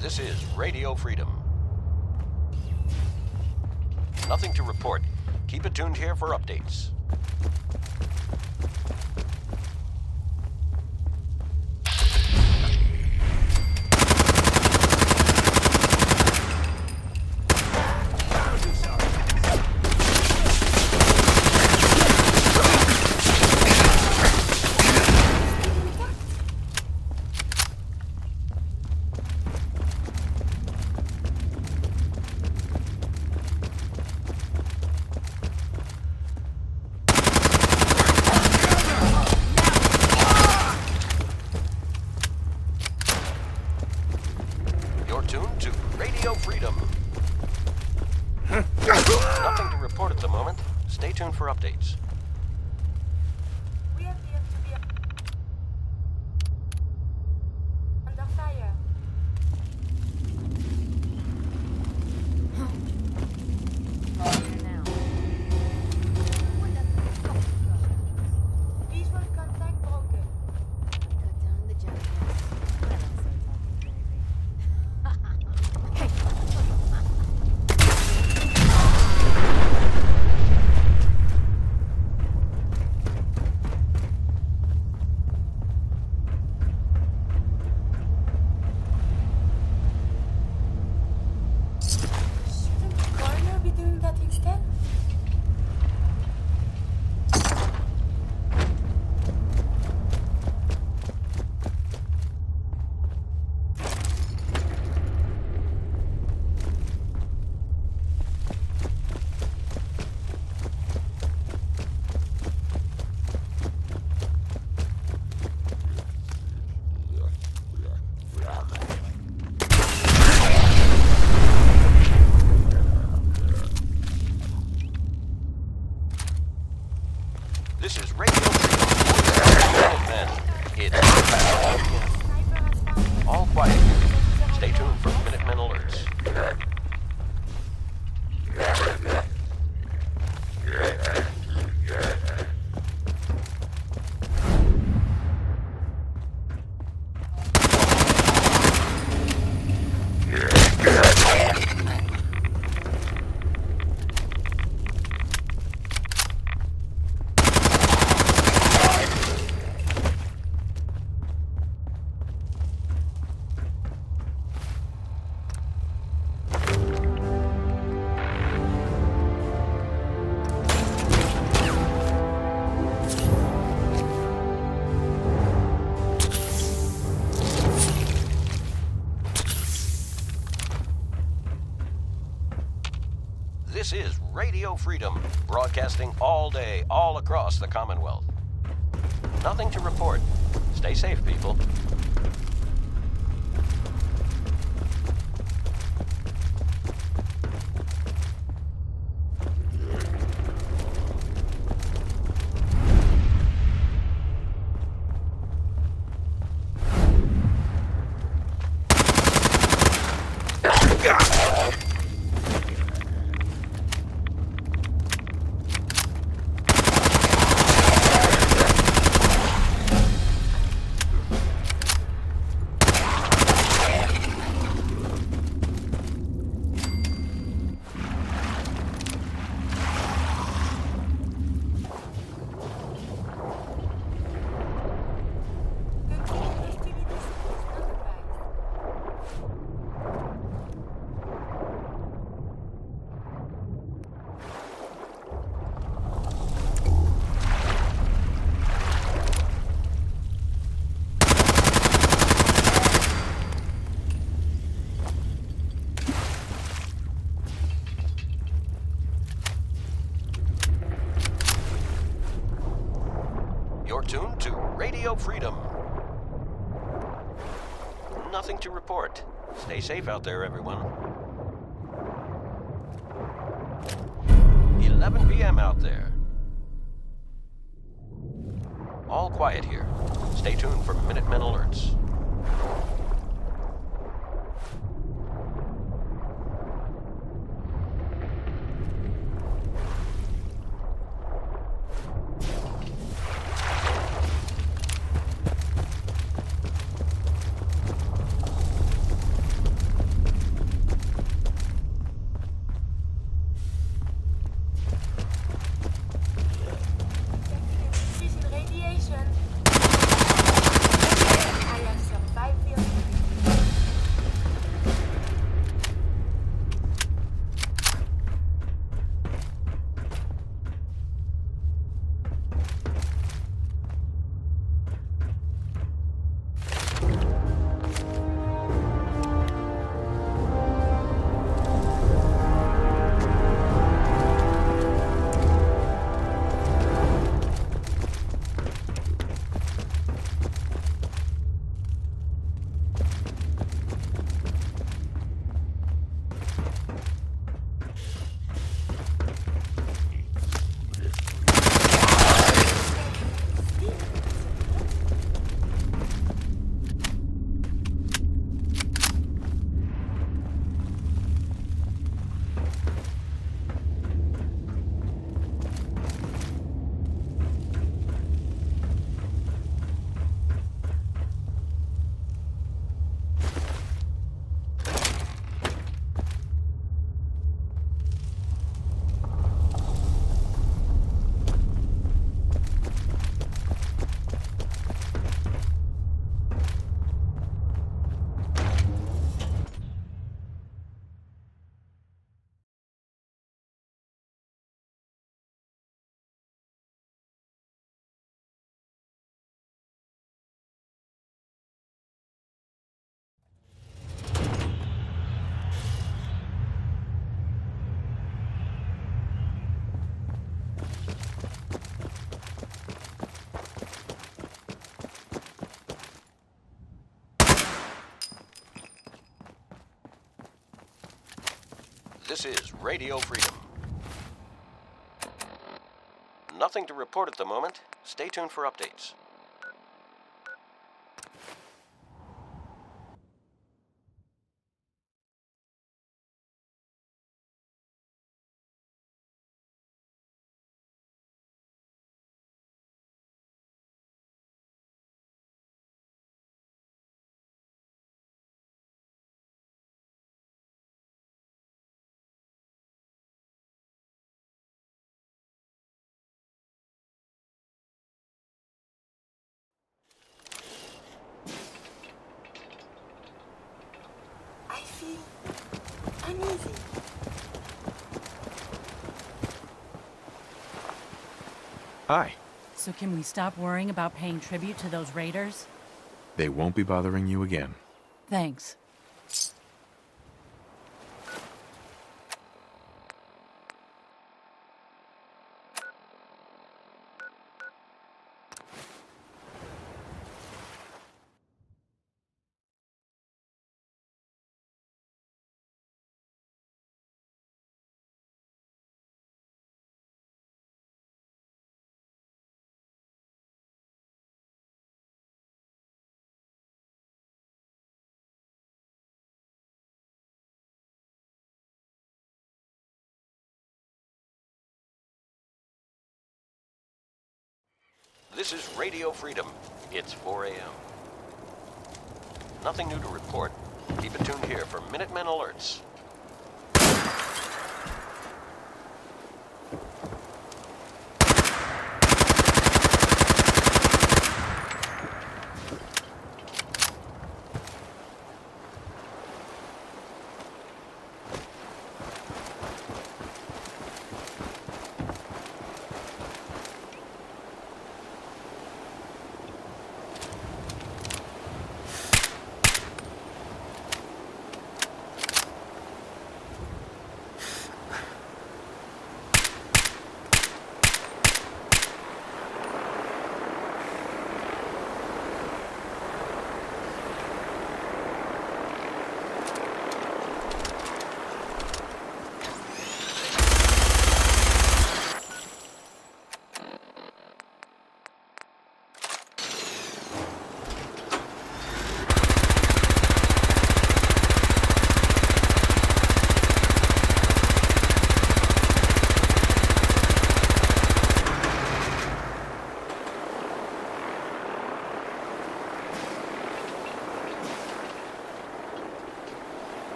This is Radio Freedom. Nothing to report. Keep it tuned here for updates. You're tuned to Radio Freedom. Nothing to report at the moment. Stay tuned for updates. We appear to be under fire. Visual contact broken. Cut down the jackass. I don't say talking crazy. Shouldn't the coroner be doing that instead? This is Radio Freedom. Men, it's Sniper has found all quiet. Stay tuned for Minutemen alerts. This is Radio Freedom, broadcasting all day, all across the Commonwealth. Nothing to report. Stay safe, people. You're tuned to Radio Freedom. Nothing to report. Stay safe out there, everyone. 11 p.m. out there. All quiet here. Stay tuned for Minutemen alerts. This is Radio Freedom. Nothing to report at the moment. Stay tuned for updates. I feel uneasy. Hi. So can we stop worrying about paying tribute to those raiders? They won't be bothering you again. Thanks. This is Radio Freedom. It's 4 a.m. Nothing new to report. Keep it tuned here for Minutemen alerts.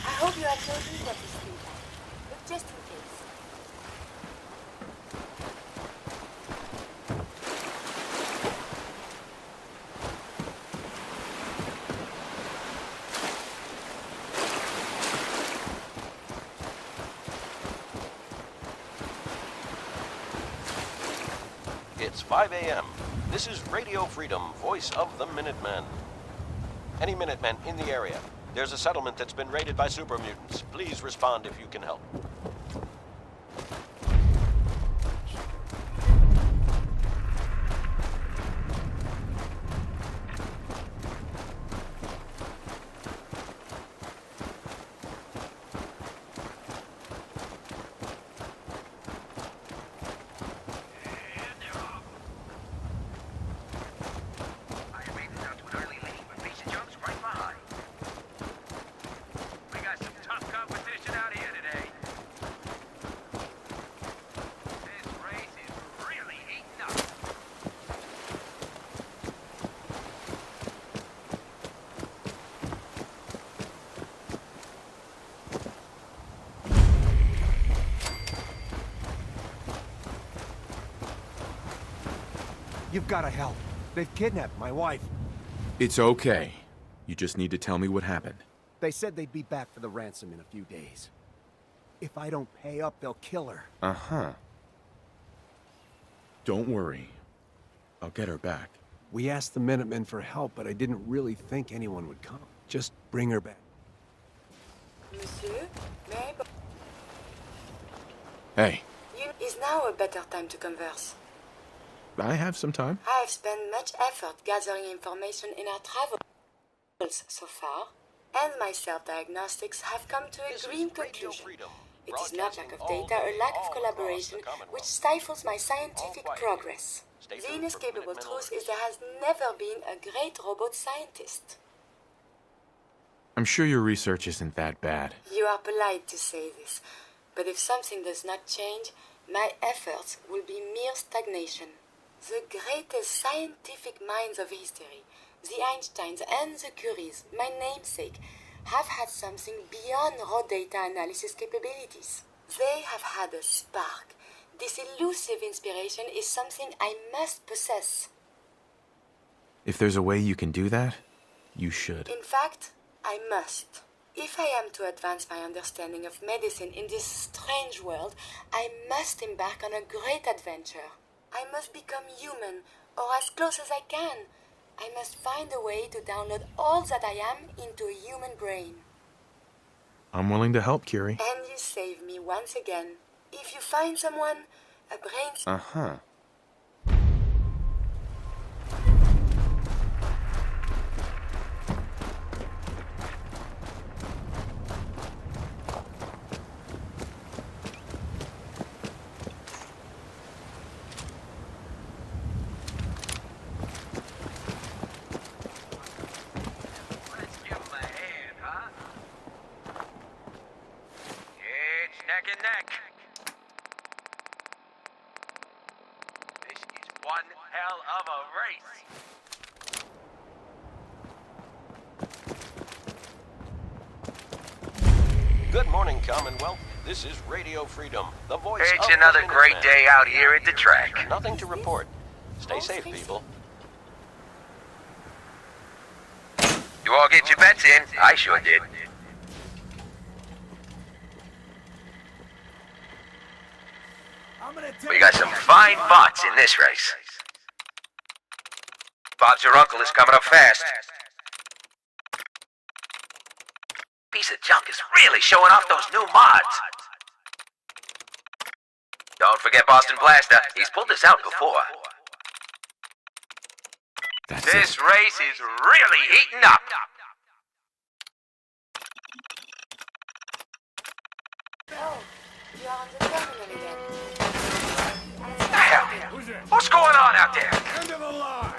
I hope you have no need of this feedback, but just in case. It's 5 a.m. This is Radio Freedom, voice of the Minutemen. Any Minutemen in the area? There's a settlement that's been raided by super mutants. Please respond if you can help. Competition out here today. You've gotta help. They've kidnapped my wife. It's okay. You just need to tell me what happened. They said they'd be back for the ransom in a few days. If I don't pay up, they'll kill her. Uh-huh. Don't worry. I'll get her back. We asked the Minutemen for help, but I didn't really think anyone would come. Just bring her back. Monsieur, may I... Hey, Is now a better time to converse. I have some time. I have spent much effort gathering information in our travels so far, and my self-diagnostics have come to a This green is Radio conclusion. Freedom, It is not lack of broadcasting data or lack all of day, collaboration all across the which Commonwealth. stifles my scientific All quiet. progress. Stay The tuned for inescapable Minutemen truth alerts. is there has never been a great robot scientist. I'm sure your research isn't that bad. You are polite to say this, but if something does not change, my efforts will be mere stagnation. The greatest scientific minds of history, the Einsteins and the Curies, my namesake, have had something beyond raw data analysis capabilities. They have had a spark. This elusive inspiration is something I must possess. If there's a way you can do that, you should. In fact, I must. If I am to advance my understanding of medicine in this strange world, I must embark on a great adventure. I must become human, or as close as I can. I must find a way to download all that I am into a human brain. I'm willing to help, Curie. And you save me once again. If you find someone, a brain... Uh-huh. Let's give him a hand, huh? It's neck and neck. This is one hell of a race. Good morning, Commonwealth. This is Radio Freedom, the voice It's of another the great Minutemen. day out here at the track. Nothing to report. Stay safe, people. You all get your bets in? I sure did. We got some fine bots in this race. Bob's your uncle is coming up fast. Piece of junk is really showing off those new mods. Don't forget Boston Blaster. He's pulled this out before. That's This it. race is really heating up. Oh, you are on the terminal again. The hell? What's going on out there? End of the line!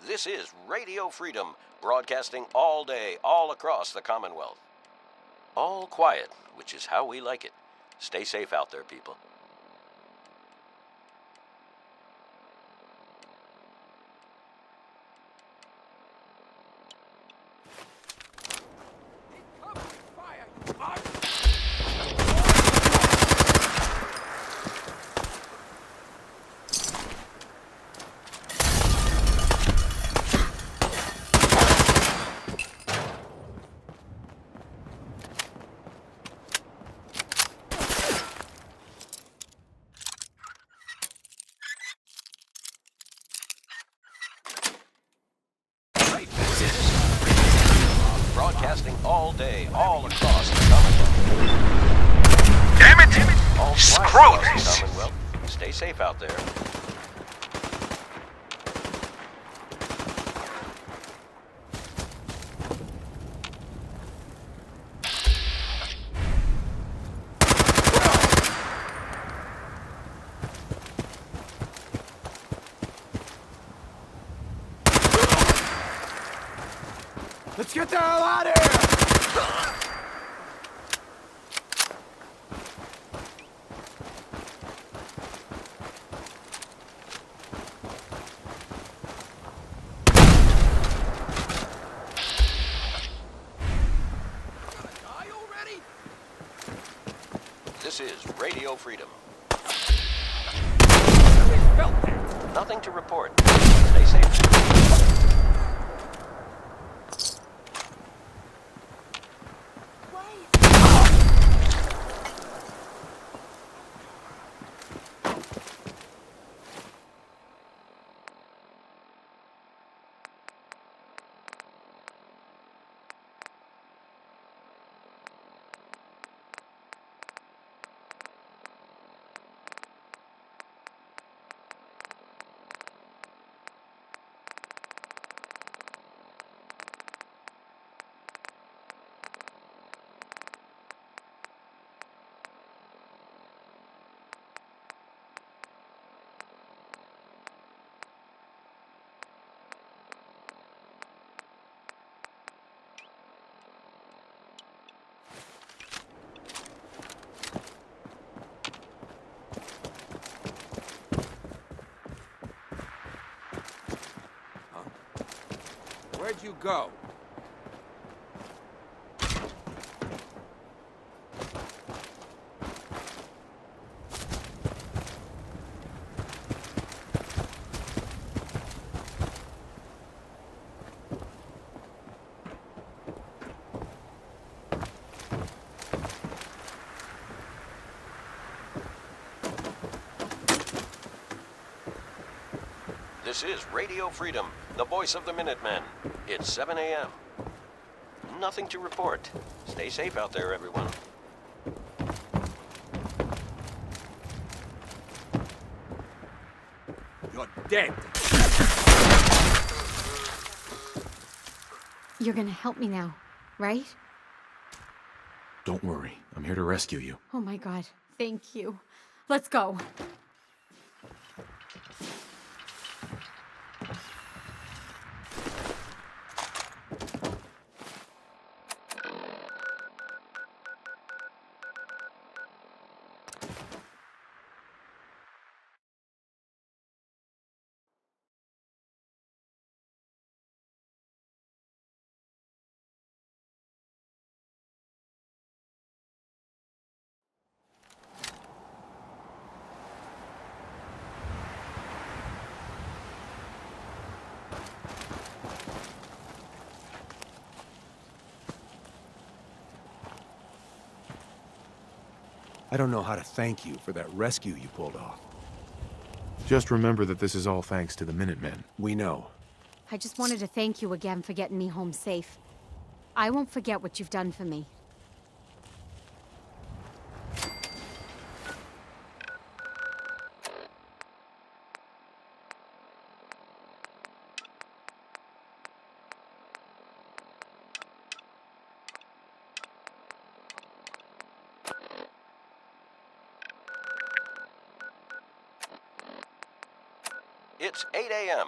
This is Radio Freedom, broadcasting all day, all across the Commonwealth. All quiet, which is how we like it. Stay safe out there, people. broadcasting all day, all across the Commonwealth. Damn it! All Screw across the this! Commonwealth. Stay safe out there. Let's get the hell out of here! This is Radio Freedom. Nothing to report. Stay safe. Where'd you go? This is Radio Freedom, the voice of the Minutemen. It's 7 a.m. Nothing to report. Stay safe out there, everyone. You're dead. You're gonna help me now, right? Don't worry. I'm here to rescue you. Oh my god, thank you. Let's go. I don't know how to thank you for that rescue you pulled off. Just remember that this is all thanks to the Minutemen. We know. I just wanted to thank you again for getting me home safe. I won't forget what you've done for me. It's 8 a.m.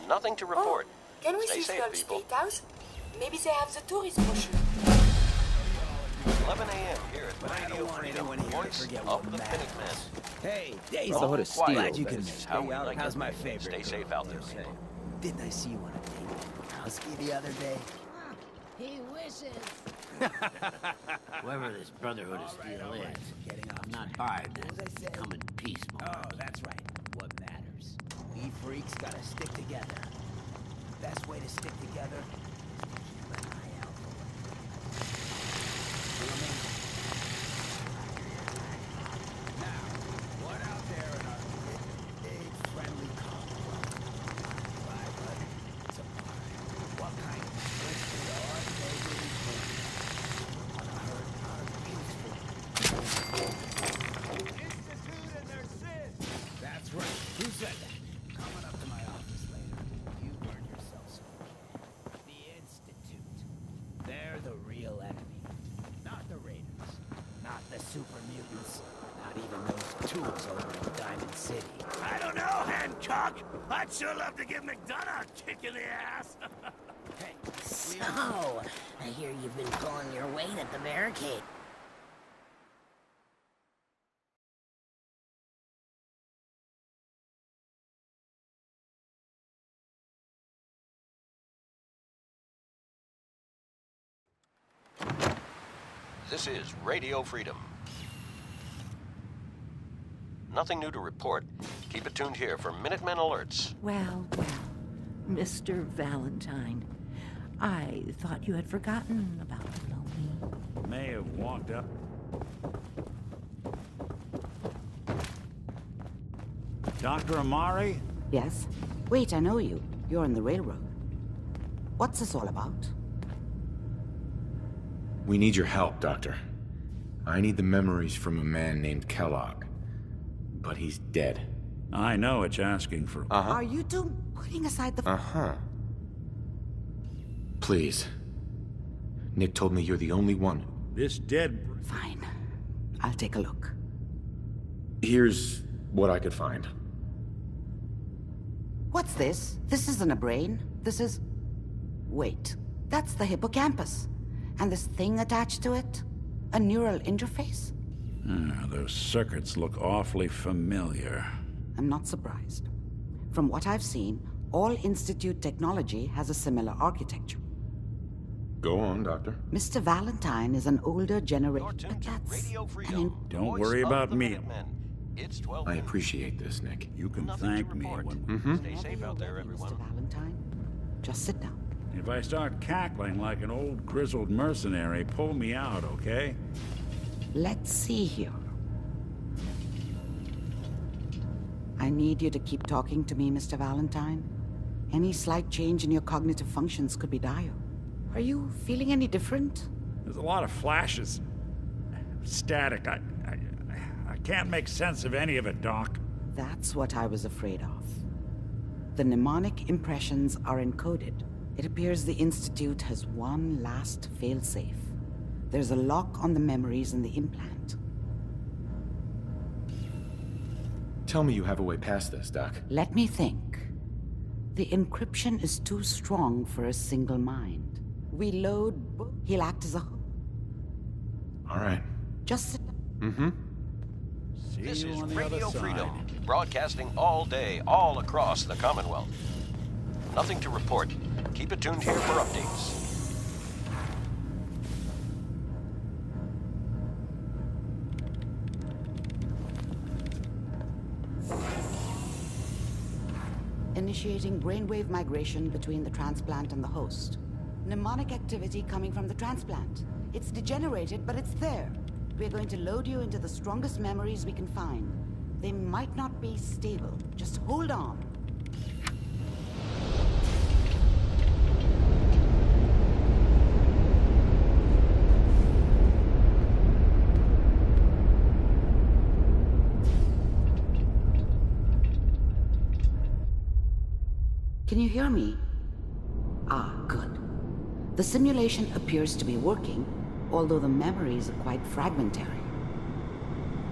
Nothing to report. Can we Stay see safe, Skull people. State House? Maybe they have the tourist brochure. 11 a.m. here at Radio Freedom, voice of the Minutemen. Hey, Daisy. All quiet. Glad you can This make is how it. we like How's it. my favorite? Stay safe out there, people. Didn't I see you on a date with Browski the other day? He wishes. Whoever this Brotherhood of Steel is, I'm not buying that. Come in peace, Oh, that's right. What matters? We freaks gotta stick together. The best way to stick together is to keep an eye out for one. Feel me? Now, what out there in our big friendly commonwealth? Right, bud? It's a pie. What kind of twisted our neighbors wanna hurt our peaceful Institute and their sins. That's right. Who said that? Coming up to my office later. You earned yourself some. The Institute. They're the real enemy. Not the Raiders. Not the super mutants. Not even those tools over in Diamond City. I don't know, Hancock. I'd sure love to give McDonough a kick in the ass. Hey, So, I hear you've been pulling your weight at the barricade. This is Radio Freedom. Nothing new to report. Keep it tuned here for Minutemen alerts. Well, Mr. Valentine, I thought you had forgotten about me. May have walked up. Dr. Amari? Yes? Wait, I know you. You're on the railroad. What's this all about? We need your help, Doctor. I need the memories from a man named Kellogg. But he's dead. I know it's asking for... Are you two putting aside the... Please. Nick told me you're the only one. This dead... Fine. I'll take a look. Here's what I could find. What's this? This isn't a brain. This is... Wait. That's the hippocampus. And this thing attached to it? A neural interface? Those circuits look awfully familiar. I'm not surprised. From what I've seen, all Institute technology has a similar architecture. Go on, Doctor. Mr. Valentine is an older You're generation. tuned to That's Radio an Freedom. Don't Voice worry of about the me. Minutemen. It's 12 I noon. appreciate this, Nick. You can Nothing thank to me report. when... Stay safe out there, everyone. Mr. Valentine, just sit down. If I start cackling like an old grizzled mercenary, pull me out, okay? Let's see here. I need you to keep talking to me, Mr. Valentine. Any slight change in your cognitive functions could be dire. Are you feeling any different? There's a lot of flashes. Static. I can't make sense of any of it, Doc. That's what I was afraid of. The mnemonic impressions are encoded. It appears the Institute has one last failsafe. There's a lock on the memories in the implant. Tell me you have a way past this, Doc. Let me think. The encryption is too strong for a single mind. We load... He'll act as a... All right. Just sit See This you is on the Radio other Freedom, side. broadcasting all day, all across the Commonwealth. Nothing to report. Keep it tuned here for updates. Initiating brainwave migration between the transplant and the host. Mnemonic activity coming from the transplant. It's degenerated, but it's there. We're going to load you into the strongest memories we can find. They might not be stable. Just hold on. Can you hear me? Ah, good. The simulation appears to be working, although the memories are quite fragmentary.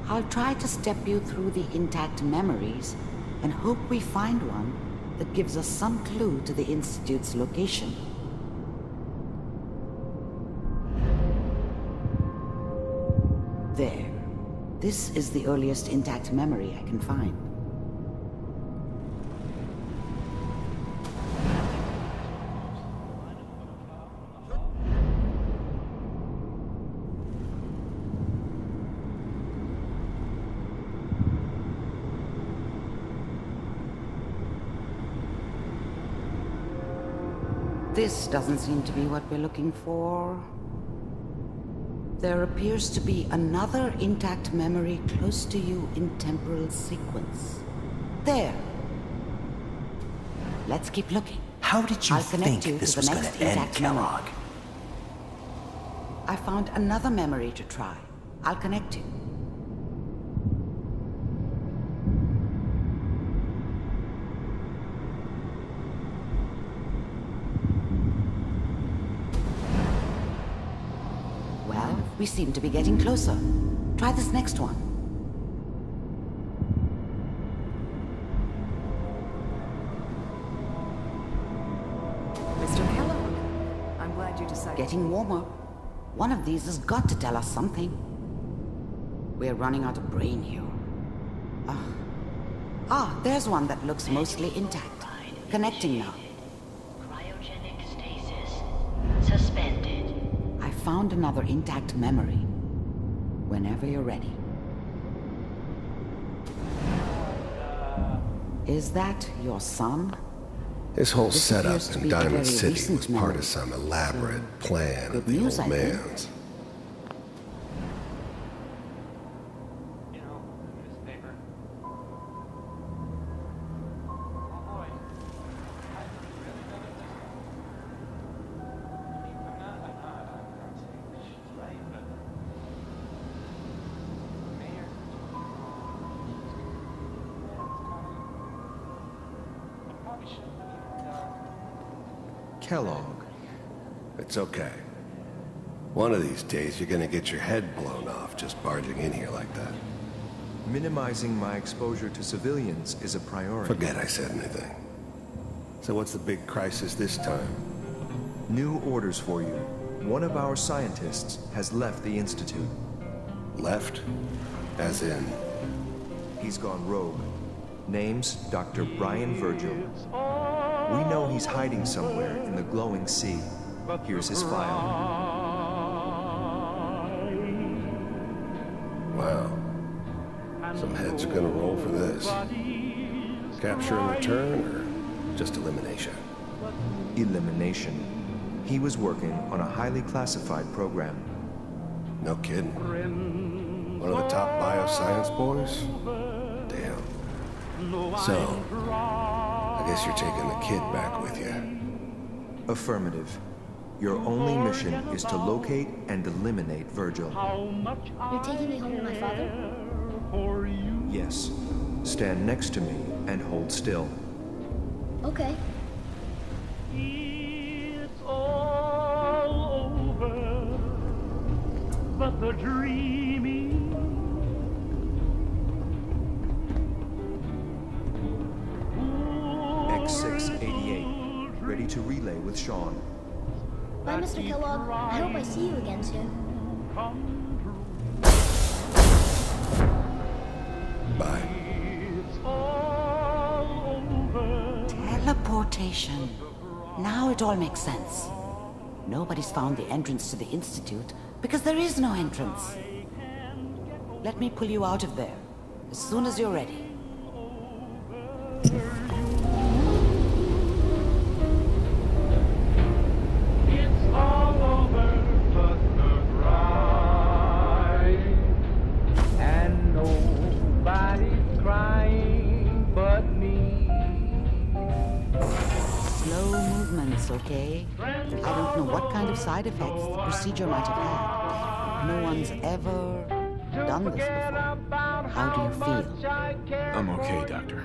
I'll try to step you through the intact memories and hope we find one that gives us some clue to the Institute's location. There. This is the earliest intact memory I can find. This doesn't seem to be what we're looking for. There appears to be another intact memory close to you in temporal sequence. There. Let's keep looking. How did you I'll connect think you this to was the going next to end, intact memory. Kellogg? I found another memory to try. I'll connect you. Well, we seem to be getting closer. Try this next one. Mr. Kellogg, I'm glad you decided. Getting warmer. One of these has got to tell us something. We're running out of brain here. There's one that looks mostly intact. Connecting now. Cryogenic stasis. Suspended. I found another intact memory. Whenever you're ready. Is that your son? This whole This setup appears to in be a Diamond very City recent was part memory. of some elaborate plan of the news, old I think. man's. Kellogg. It's okay. One of these days, you're gonna get your head blown off just barging in here like that. Minimizing my exposure to civilians is a priority. Forget I said anything. So what's the big crisis this time? New orders for you. One of our scientists has left the Institute. Left? As in? He's gone rogue. Name's Dr. Brian Virgil. We know he's hiding somewhere in the glowing sea. Here's his file. Wow. Some heads are gonna roll for this. Capture and return, or just elimination? Elimination. He was working on a highly classified program. No kidding. One of the top bioscience boys? Damn. So, I guess you're taking the kid back with you. Affirmative. Your only mission is to locate and eliminate Virgil. You're taking me home to my father? Yes. Stand next to me and hold still. Okay. It's all over, but the dreaming. X688. Ready to relay with Sean. Bye, Mr. Kellogg. I hope I see you again soon. Bye. Teleportation. Now it all makes sense. Nobody's found the entrance to the Institute because there is no entrance. Let me pull you out of there as soon as you're ready. It's all over but the grind, and nobody's crying but me. Slow movements, okay? I don't know what kind of side effects the procedure might have had. No one's ever done this before. How do you feel? I'm okay, Doctor.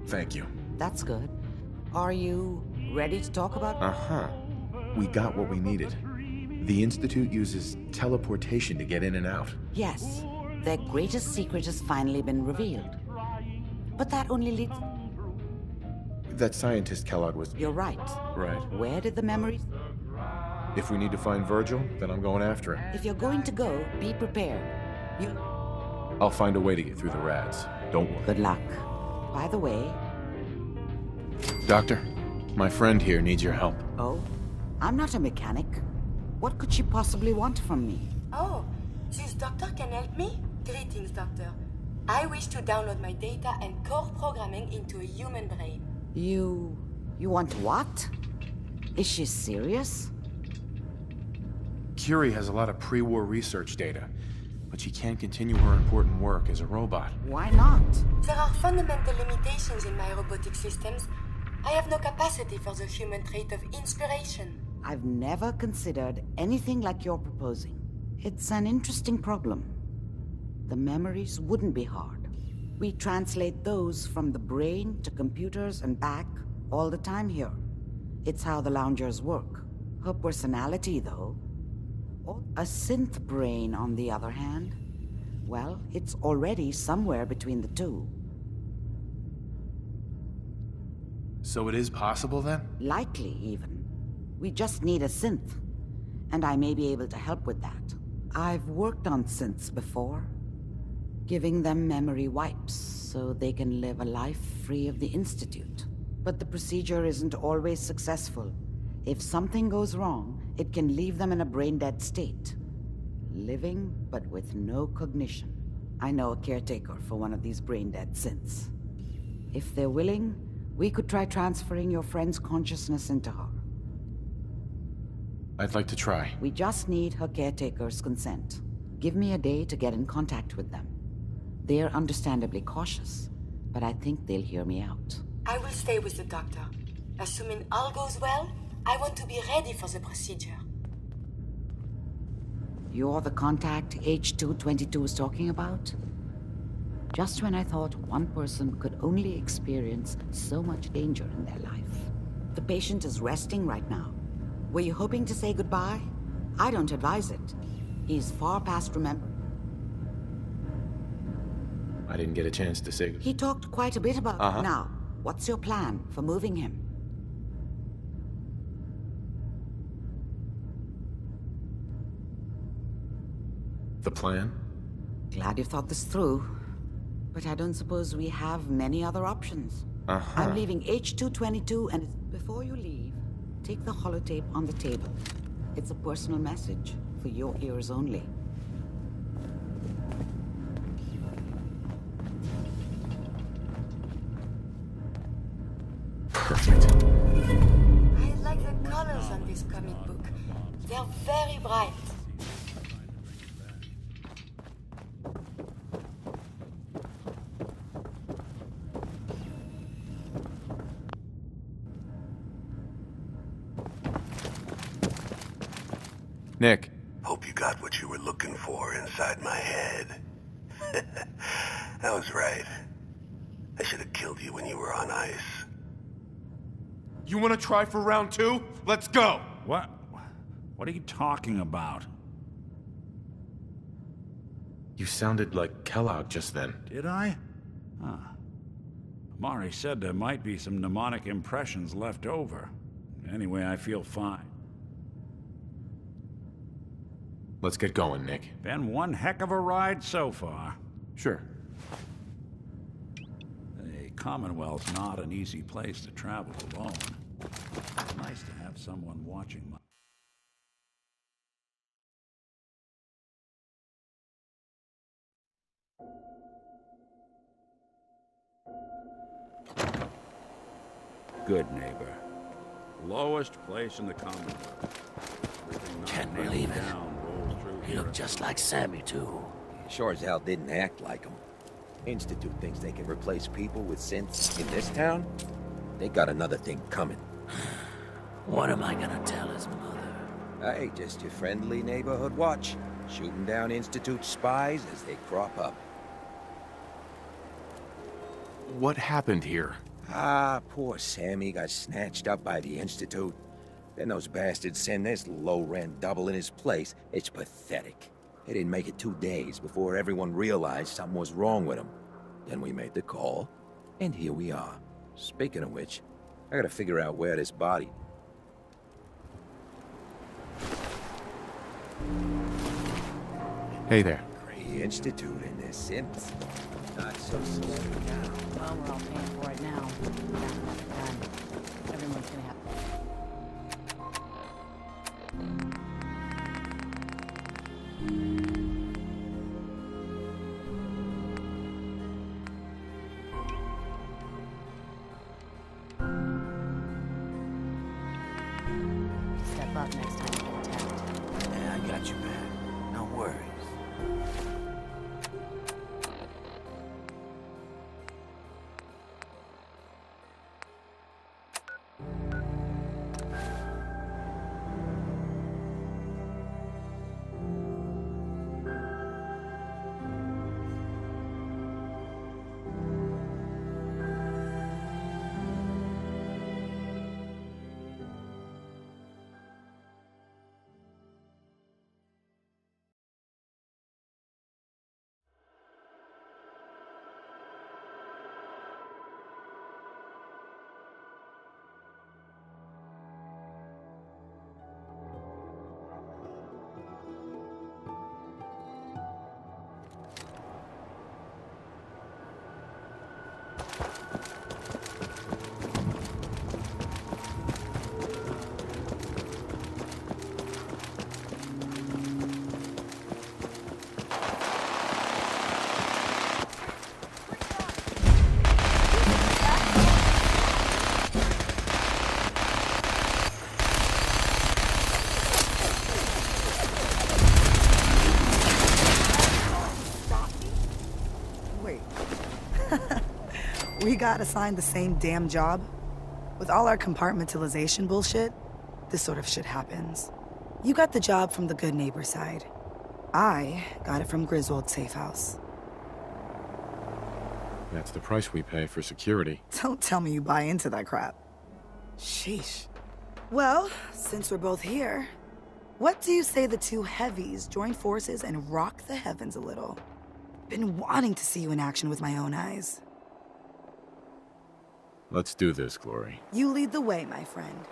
Thank you. That's good. Are you ready to talk about? Uh-huh. We got what we needed. The Institute uses teleportation to get in and out. Yes. Their greatest secret has finally been revealed. But that only leads... That scientist Kellogg was... You're right. Right. Where did the memories... If we need to find Virgil, then I'm going after him. If you're going to go, be prepared. I'll find a way to get through the rats. Don't worry. Good luck. By the way... Doctor, my friend here needs your help. Oh? I'm not a mechanic. What could she possibly want from me? Oh, this doctor can help me? Greetings, doctor. I wish to download my data and core programming into a human brain. You want what? Is she serious? Curie has a lot of pre-war research data, but she can't continue her important work as a robot. Why not? There are fundamental limitations in my robotic systems. I have no capacity for the human trait of inspiration. I've never considered anything like you're proposing. It's an interesting problem. The memories wouldn't be hard. We translate those from the brain to computers and back all the time here. It's how the loungers work. Her personality, though. A synth brain, on the other hand, well, it's already somewhere between the two. So it is possible, then? Likely, even. We just need a synth, and I may be able to help with that. I've worked on synths before, giving them memory wipes so they can live a life free of the Institute. But the procedure isn't always successful. If something goes wrong, it can leave them in a brain-dead state. Living, but with no cognition. I know a caretaker for one of these brain-dead synths. If they're willing, we could try transferring your friend's consciousness into her. I'd like to try. We just need her caretaker's consent. Give me a day to get in contact with them. They're understandably cautious, but I think they'll hear me out. I will stay with the doctor. Assuming all goes well, I want to be ready for the procedure. You're the contact H222 is talking about? Just when I thought one person could only experience so much danger in their life. The patient is resting right now. Were you hoping to say goodbye? I don't advise it. He's far past remembering. I didn't get a chance to say goodbye. He talked quite a bit about it. Now, what's your plan for moving him? The plan? Glad you thought this through. But I don't suppose we have many other options. I'm leaving H222, and before you leave, take the holotape on the table. It's a personal message for your ears only. Perfect. I like the colors on this comic book. They're very bright. Nick. Hope you got what you were looking for inside my head. I was right. I should have killed you when you were on ice. You want to try for round 2? Let's go! What are you talking about? You sounded like Kellogg just then. Did I? Huh. Mari said there might be some mnemonic impressions left over. Anyway, I feel fine. Let's get going, Nick. Been one heck of a ride so far. Sure. The Commonwealth's not an easy place to travel alone. It's nice to have someone watching my... Good neighbor. Lowest place in the Commonwealth. Can't believe it. He looked just like Sammy, too. Sure as hell didn't act like him. Institute thinks they can replace people with synths in this town? They got another thing coming. What am I gonna tell his mother? Hey, just your friendly neighborhood watch. Shooting down Institute spies as they crop up. What happened here? Ah, poor Sammy got snatched up by the Institute. Then those bastards send this low-rent double in his place. It's pathetic. They didn't make it 2 days before everyone realized something was wrong with him. Then we made the call, and here we are. Speaking of which, I gotta figure out where this body... Hey there. The Institute and their synths. Not so slow now. Well, we're all paying for it now. That's another time. Everyone's gonna have... luck next time you get attacked. Yeah, I got you, man. No worries. We got assigned the same damn job? With all our compartmentalization bullshit, this sort of shit happens. You got the job from the good neighbor side. I got it from Griswold's safe house. That's the price we pay for security. Don't tell me you buy into that crap. Sheesh. Well, since we're both here, what do you say the two heavies join forces and rock the heavens a little? Been wanting to see you in action with my own eyes. Let's do this, Glory. You lead the way, my friend.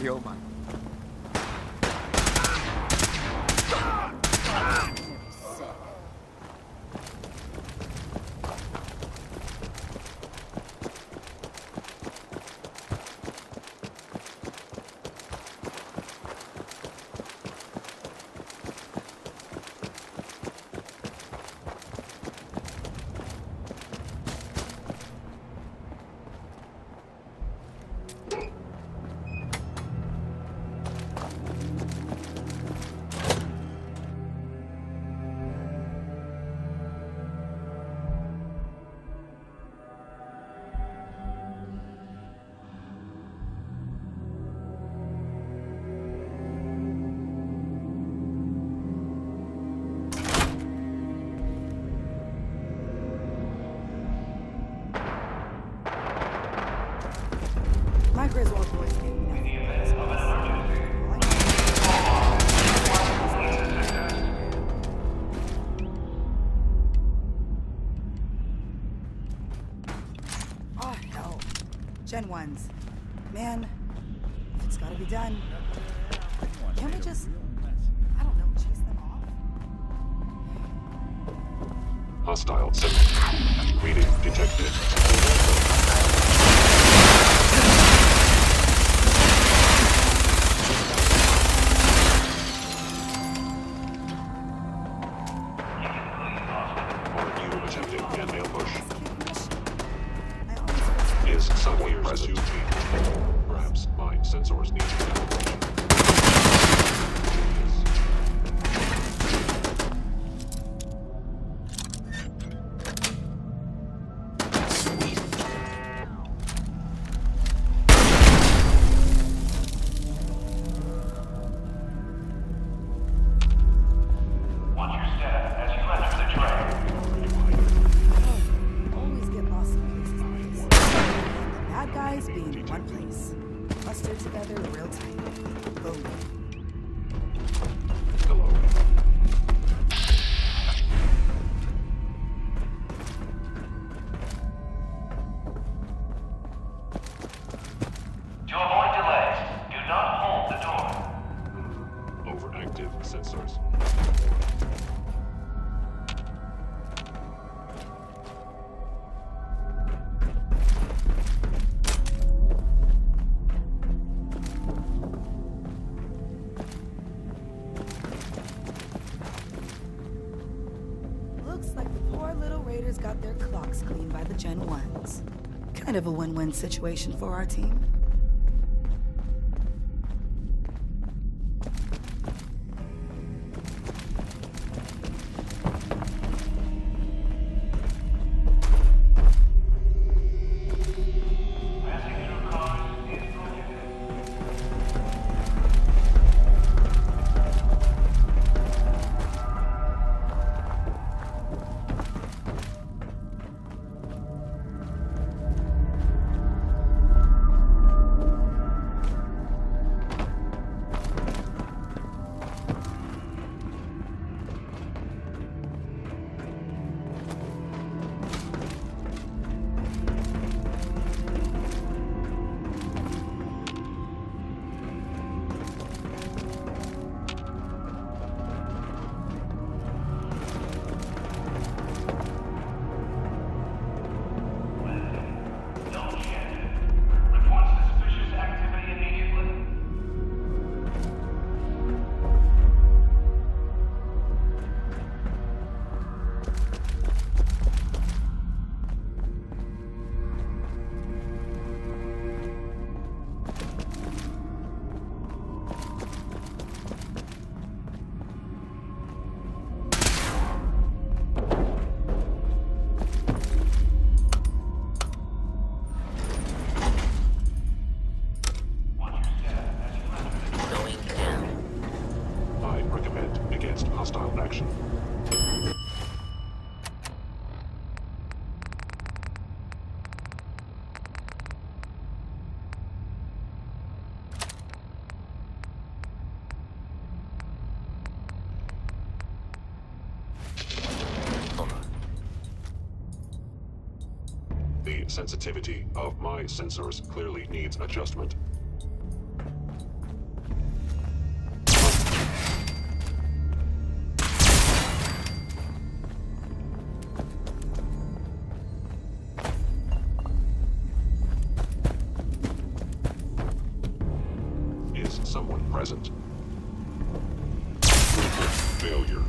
Yo, man. My Griswold boys came. Oh, hell. Gen 1s. Man, if it's gotta be done, can't we just, I don't know, chase them off? Hostile signal. Reading detected. Overactive sensors. Looks like the poor little raiders got their clocks cleaned by the Gen 1s. Kind of a win-win situation for our team. The sensitivity of my sensors clearly needs adjustment. Is someone present? Failure.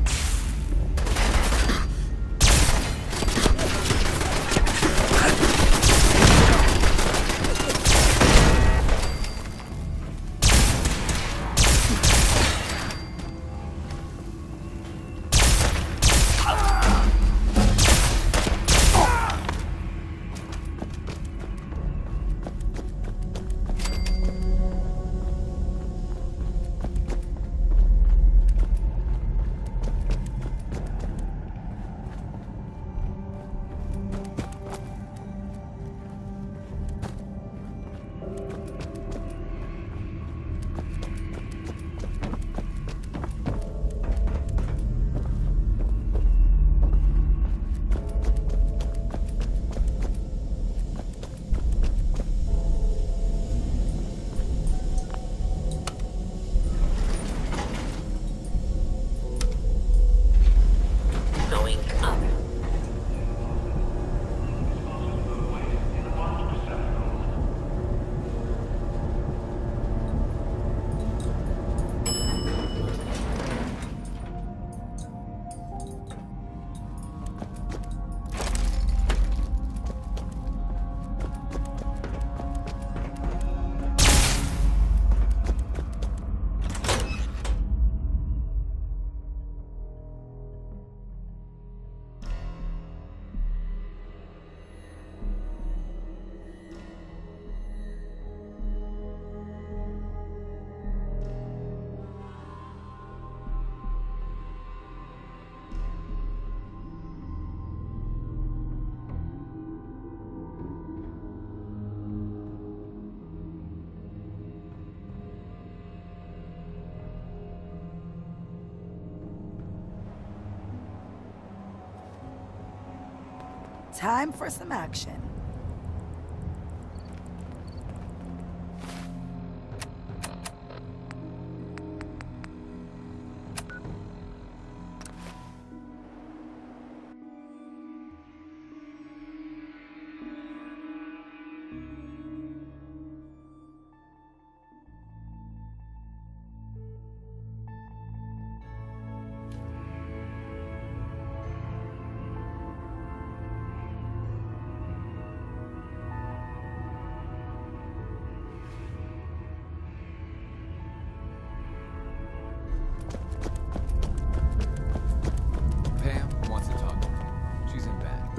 Time for some action.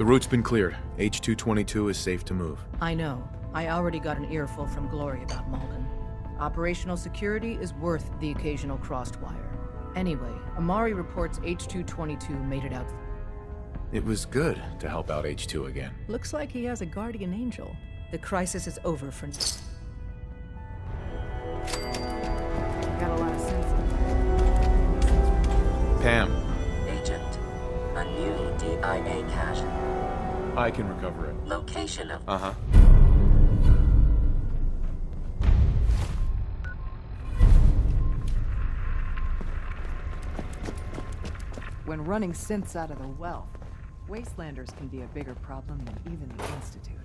The route's been cleared. H-222 is safe to move. I know. I already got an earful from Glory about Malden. Operational security is worth the occasional crossed wire. Anyway, Amari reports H-222 made it out. It was good to help out H-2 again. Looks like he has a guardian angel. The crisis is over for now. Got a lot of sense. Pam. Agent, a new DIA cache. I can recover it. Location of... Uh-huh. When running synths out of the well, Wastelanders can be a bigger problem than even the Institute.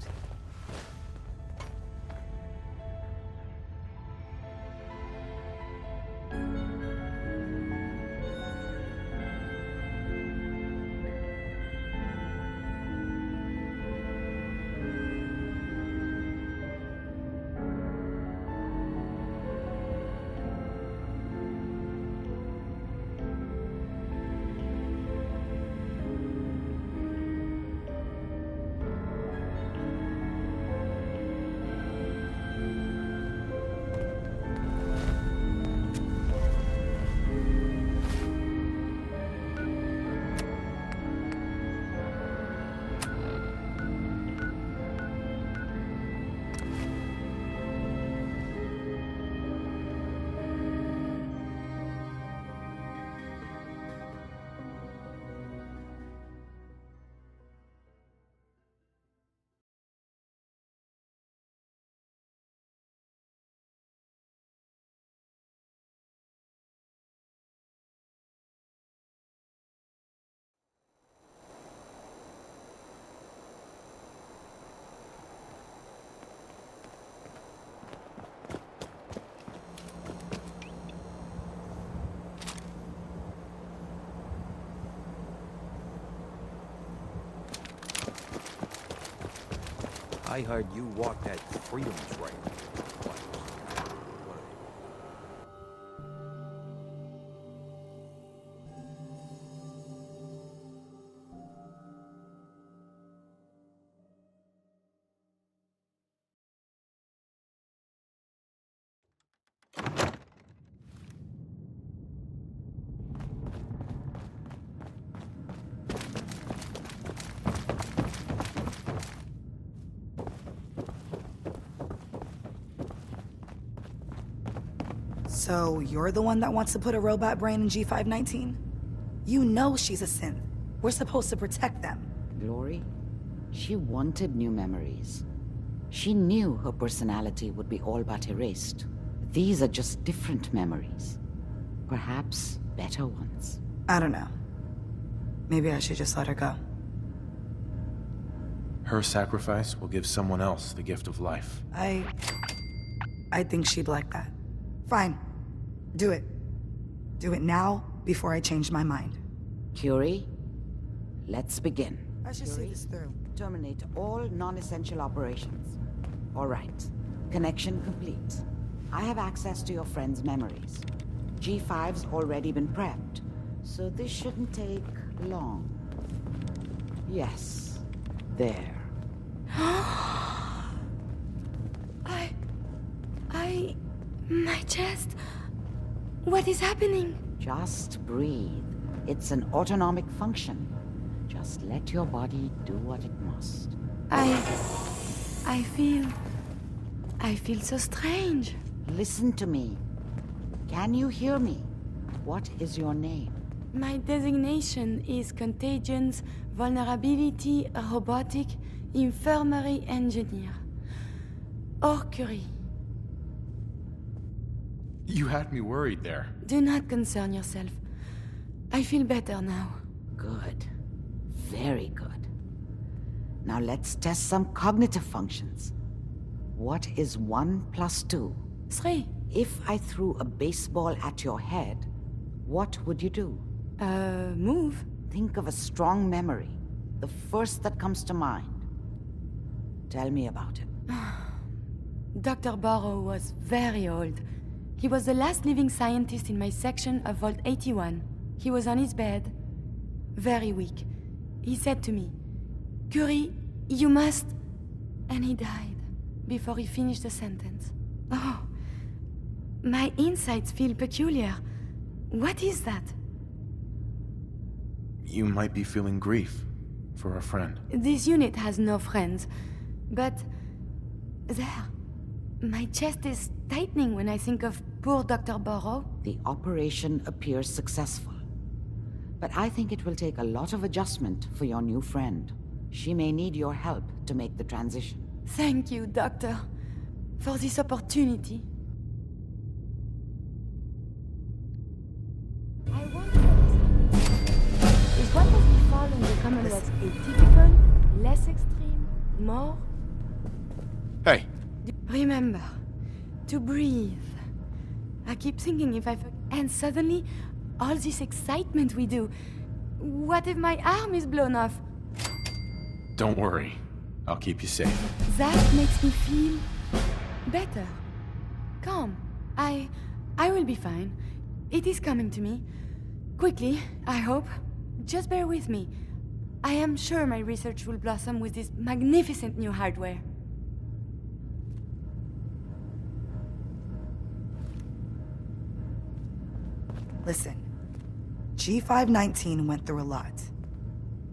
I heard you walked that freedom trail. So, you're the one that wants to put a robot brain in G519? You know she's a synth. We're supposed to protect them. Glory? She wanted new memories. She knew her personality would be all but erased. These are just different memories. Perhaps better ones. I don't know. Maybe I should just let her go. Her sacrifice will give someone else the gift of life. I think she'd like that. Fine. Do it. Do it now, before I change my mind. Curie, let's begin. I should see this through. Terminate all non-essential operations. All right. Connection complete. I have access to your friend's memories. G5's already been prepped, so this shouldn't take long. Yes. There. My chest... What is happening? Just breathe. It's an autonomic function. Just let your body do what it must. I feel so strange. Listen to me. Can you hear me? What is your name? My designation is Contagions Vulnerability Robotic Infirmary Engineer. Or Curie. You had me worried there. Do not concern yourself. I feel better now. Good. Very good. Now let's test some cognitive functions. What is 1 plus 2? 3. If I threw a baseball at your head, what would you do? Move. Think of a strong memory. The first that comes to mind. Tell me about it. Dr. Burrow was very old. He was the last living scientist in my section of Vault 81. He was on his bed, very weak. He said to me, Curie, you must... And he died before he finished the sentence. Oh, my insides feel peculiar. What is that? You might be feeling grief for a friend. This unit has no friends, but... There. My chest is tightening when I think of poor Dr. Burrow. The operation appears successful. But I think it will take a lot of adjustment for your new friend. She may need your help to make the transition. Thank you, Doctor, for this opportunity. I wonder... Is what has befallen the Commonwealth atypical, less extreme, more? Hey! Remember, to breathe. I keep thinking if I... And suddenly, all this excitement we do. What if my arm is blown off? Don't worry. I'll keep you safe. That makes me feel... better. Calm. I will be fine. It is coming to me. Quickly, I hope. Just bear with me. I am sure my research will blossom with this magnificent new hardware. Listen, G519 went through a lot,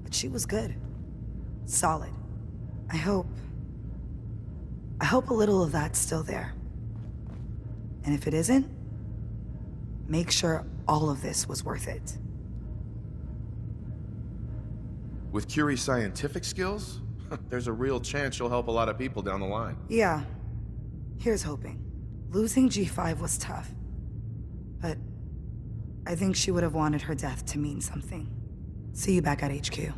but she was good. Solid. I hope a little of that's still there. And if it isn't, make sure all of this was worth it. With Curie's scientific skills, there's a real chance she'll help a lot of people down the line. Yeah. Here's hoping. Losing G5 was tough, but I think she would have wanted her death to mean something. See you back at HQ.